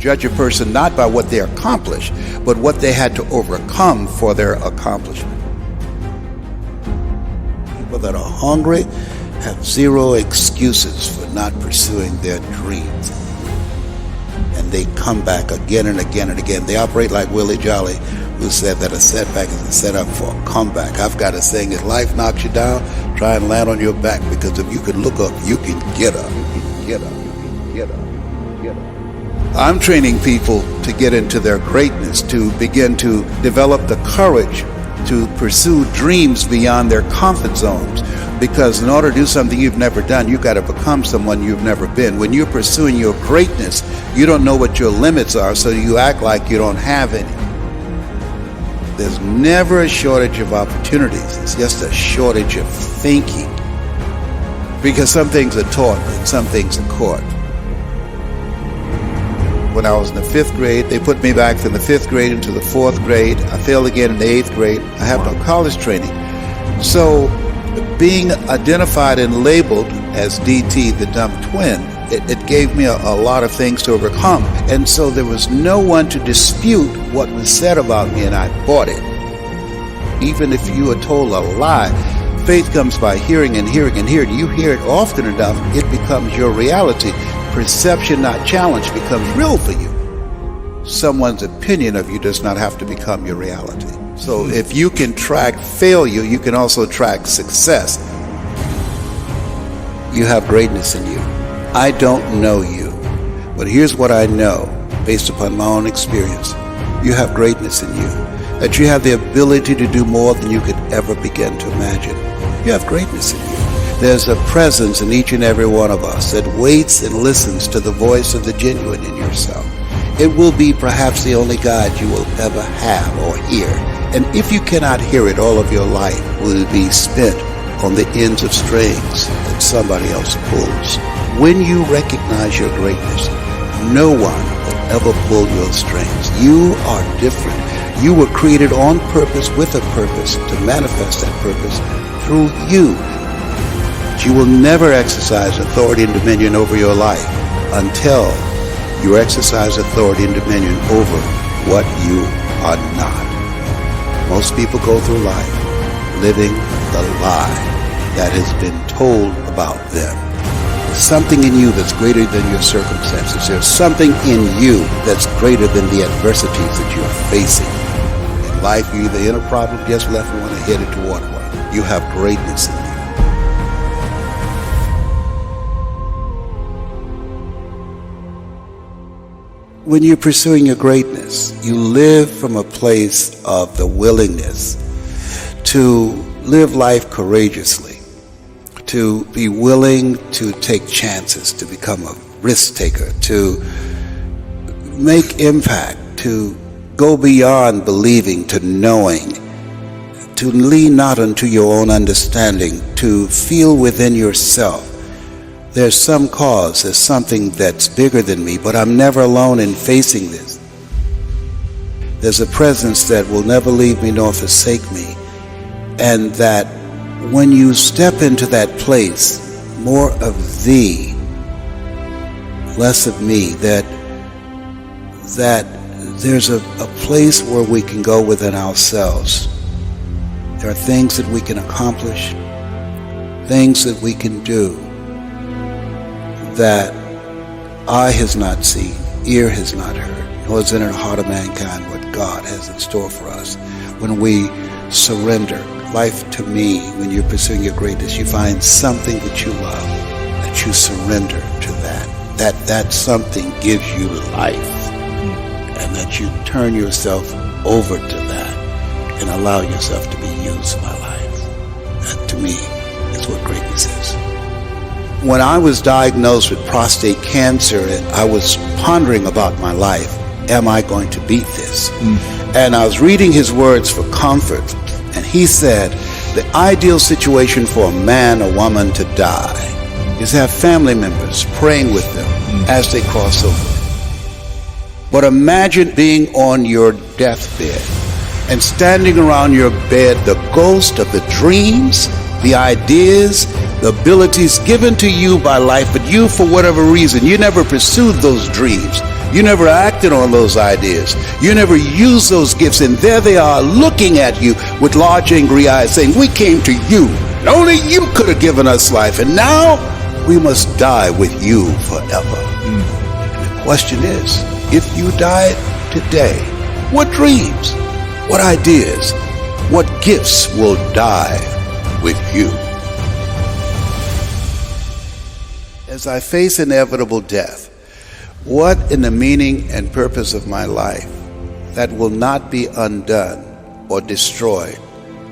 judge a person not by what they accomplished, but what they had to overcome for their accomplishment. People that are hungry have zero excuses for not pursuing their dreams. And they come back again and again and again. They operate like Willie Jolly, who said that a setback is a setup for a comeback. I've got a saying, if life knocks you down, try and land on your back, because if you can look up, you can get up. You can get up. You can get up. Get up. I'm training people to get into their greatness, to begin to develop the courage to pursue dreams beyond their comfort zones. Because in order to do something you've never done, you've got to become someone you've never been. When you're pursuing your greatness, you don't know what your limits are, so you act like you don't have any. There's never a shortage of opportunities. It's just a shortage of thinking. Because some things are taught and some things are caught. When I was in the 5th grade, they put me back from the 5th grade into the 4th grade. I failed again in the 8th grade. I have no college training. So being identified and labeled as DT, the dumb twin, it gave me a lot of things to overcome. And so there was no one to dispute what was said about me, and I bought it. Even if you were told a lie, faith comes by hearing and hearing and hearing. You hear it often enough, it becomes your reality. Perception, not challenge, becomes real for you. Someone's opinion of you does not have to become your reality. So if you can track failure, you can also track success. You have greatness in you. I don't know you, but here's what I know based upon my own experience. You have greatness in you, that you have the ability to do more than you could ever begin to imagine. You have greatness in you. There's a presence in each and every one of us that waits and listens to the voice of the genuine in yourself. It will be perhaps the only God you will ever have or hear. And if you cannot hear it, all of your life will be spent on the ends of strings that somebody else pulls. When you recognize your greatness, no one will ever pull your strings. You are different. You were created on purpose with a purpose to manifest that purpose through you. You will never exercise authority and dominion over your life until you exercise authority and dominion over what you are not. Most people go through life living the lie that has been told about them. There's something in you that's greater than your circumstances. There's something in you that's greater than the adversities that you're facing. In life, you're either in a problem, just left one, or headed toward one. You have greatness in you. When you're pursuing your greatness, you live from a place of the willingness to live life courageously, to be willing to take chances, to become a risk taker, to make impact, to go beyond believing to knowing, to lean not unto your own understanding, to feel within yourself there's some cause, there's something that's bigger than me, but I'm never alone in facing this. There's a presence that will never leave me nor forsake me. And that when you step into that place, more of thee, less of me, that there's a place where we can go within ourselves. There are things that we can accomplish, things that we can do, that eye has not seen, ear has not heard, nor is in the heart of mankind what God has in store for us. When we surrender life to me, when you're pursuing your greatness, you find something that you love, that you surrender to that something gives you life, and that you turn yourself over to that and allow yourself to be used by life. That, to me, is what greatness is. When I was diagnosed with prostate cancer, I was pondering about my life. Am I going to beat this? And I was reading his words for comfort. And he said, the ideal situation for a man or woman to die is have family members praying with them as they cross over. But imagine being on your deathbed and standing around your bed, the ghost of the dreams, the ideas, the abilities given to you by life, but you, for whatever reason, you never pursued those dreams. You never acted on those ideas. You never used those gifts, and there they are looking at you with large angry eyes saying, we came to you, and only you could have given us life, and now we must die with you forever. And the question is, if you died today, what dreams, what ideas, what gifts will die with you? As I face inevitable death, what in the meaning and purpose of my life that will not be undone or destroyed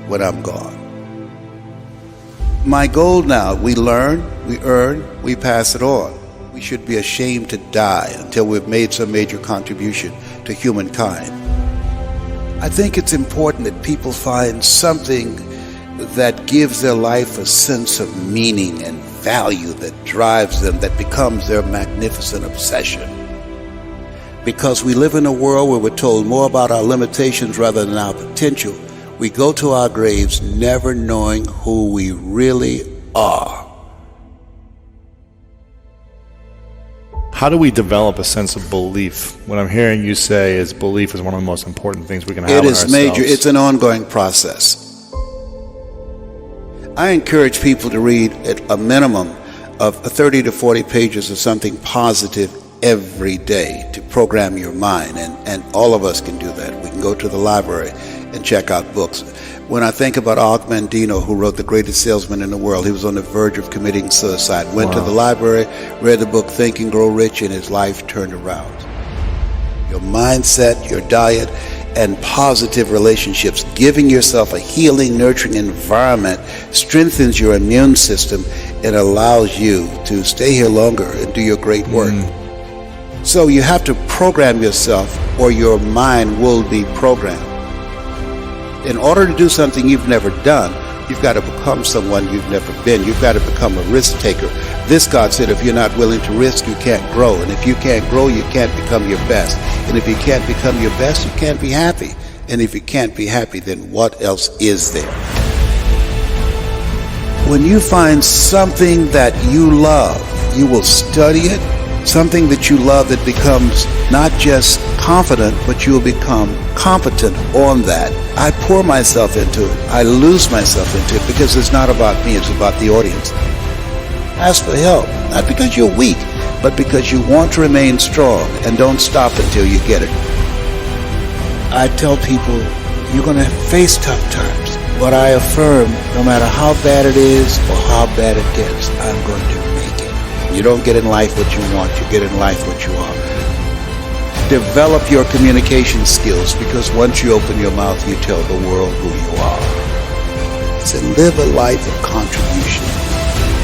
when I'm gone? My goal now, we learn, we earn, we pass it on. We should be ashamed to die until we've made some major contribution to humankind. I think it's important that people find something that gives their life a sense of meaning and value that drives them, that becomes their magnificent obsession. Because we live in a world where we're told more about our limitations rather than our potential, we go to our graves never knowing who we really are. How do we develop a sense of belief? What I'm hearing you say is belief is one of the most important things we can have in ourselves. It is major. It's an ongoing process. I encourage people to read at a minimum of 30 to 40 pages of something positive every day to program your mind, and all of us can do that. We can go to the library and check out books. When I think about Og Mandino, who wrote The Greatest Salesman in the World, he was on the verge of committing suicide. Went to the library, read the book Think and Grow Rich, and his life turned around. Your mindset, your diet, and positive relationships, giving yourself a healing, nurturing environment strengthens your immune system and allows you to stay here longer and do your great work. So you have to program yourself or your mind will be programmed. In order to do something you've never done, you've got to become someone you've never been. You've got to become a risk taker. This God said, if you're not willing to risk, you can't grow. And if you can't grow, you can't become your best. And if you can't become your best, you can't be happy. And if you can't be happy, then what else is there? When you find something that you love, you will study it. Something that you love that becomes not just confident, but you'll become competent on that. I pour myself into it. I lose myself into it because it's not about me, it's about the audience. Ask for help, not because you're weak, but because you want to remain strong, and don't stop until you get it. I tell people, you're going to face tough times, but I affirm, no matter how bad it is or how bad it gets, I'm going to make it. You don't get in life what you want, you get in life what you are. Develop your communication skills, because once you open your mouth, you tell the world who you are. So live a life of contribution.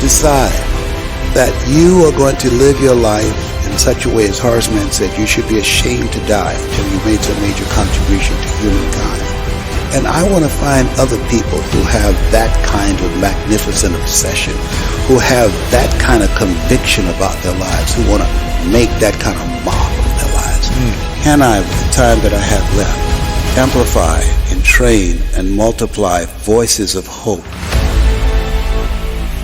Decide that you are going to live your life in such a way, as Horace Mann said, you should be ashamed to die until you made some major contribution to humankind. And I want to find other people who have that kind of magnificent obsession, who have that kind of conviction about their lives, who want to make that kind of mark of their lives. Can I, with the time that I have left, amplify and train and multiply voices of hope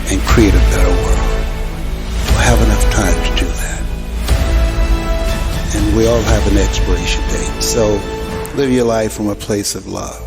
and create a better world? Do I have enough time to do that? And we all have an expiration date. So live your life from a place of love.